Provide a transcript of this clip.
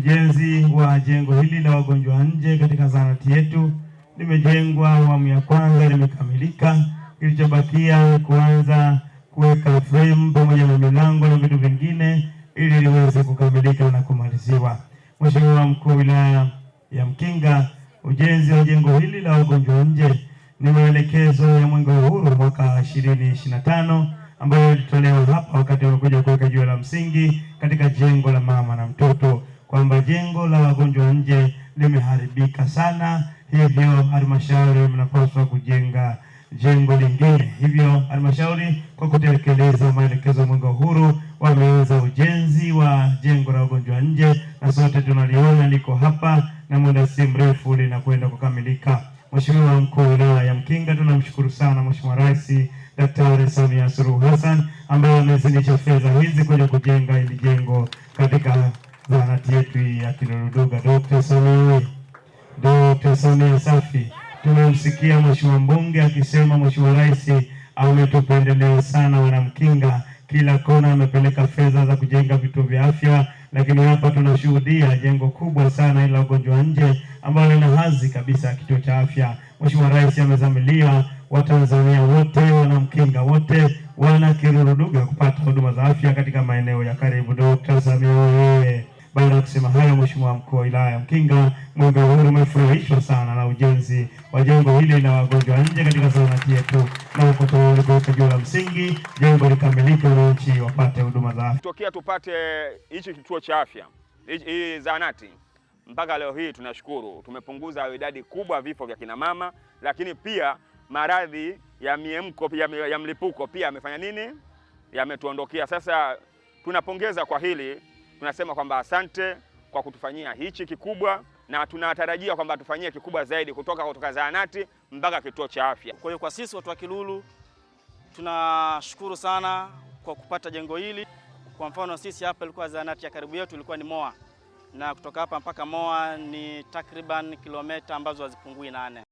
Ujenzi wa jengo hili la wagonjwa nje katika zahanati yetu limejengwa, awamu ya kwanza limekamilika. Kilichobakia kuanza kuweka frame pamoja na milango na vitu vingine ili liweze kukamilika na kumaliziwa. Mheshimiwa Mkuu wa Wilaya ya Mkinga, ujenzi wa jengo hili la wagonjwa nje ni maelekezo ya Mwenge wa Uhuru mwaka 2025 ambayo ilitolewa hapa wakati wamekuja kuweka jiwe la msingi katika jengo la mama na mtoto, kwamba jengo la wagonjwa nje limeharibika sana, hivyo halmashauri mnapaswa kujenga jengo lingine. Hivyo halmashauri kwa kutekeleza maelekezo ya Mwenge wa Uhuru wameanza ujenzi wa jengo la wagonjwa nje, na sote tunaliona liko hapa na muda si mrefu linakwenda kukamilika. Mheshimiwa Mkuu wa Wilaya ya Mkinga, tunamshukuru sana Mheshimiwa Rais Daktari Samia Suluhu Hassan ambaye amezidisha fedha hizi kuja kujenga hili jengo katika zahanati yetu ya Kiruruduga. Dr. Samia safi. Tumemsikia Mheshimiwa mbunge akisema Mheshimiwa Rais ametupendelea sana wanamkinga, kila kona amepeleka fedha za kujenga vituo vya afya, lakini hapa tunashuhudia jengo kubwa sana ila wagonjwa nje ambalo lina hadhi kabisa kituo cha afya. Mheshimiwa Rais amezamilia Watanzania wote, wanamkinga wote, wana Kiruruduga kupata huduma za afya katika maeneo ya karibu. Dr. Samia wewe. Baada ya kusema hayo, Mheshimiwa Mkuu wa Wilaya ya Mkinga, Mwenge wa Uhuru umefurahishwa sana na ujenzi wa jengo hili la wagonjwa nje katika zahanati yetu, na uko tayari kuweka jiwe la msingi, jengo likamilike, wananchi wapate huduma za afya. Tokea tupate hichi kituo cha afya, hii zahanati, mpaka leo hii tunashukuru tumepunguza idadi kubwa vifo vya kina mama, lakini pia maradhi ya miemko ya mlipuko pia yamefanya nini, yametuondokea. Sasa tunapongeza kwa hili, tunasema kwamba asante kwa kutufanyia hichi kikubwa, na tunatarajia kwamba tufanyie kikubwa zaidi kutoka zahanati mpaka kituo cha afya. Kwa hiyo kwa sisi watu wa Kilulu tunashukuru sana kwa kupata jengo hili. Kwa mfano sisi hapa ilikuwa zahanati ya karibu yetu ilikuwa ni Moa, na kutoka hapa mpaka Moa ni takriban kilomita ambazo hazipungui 8.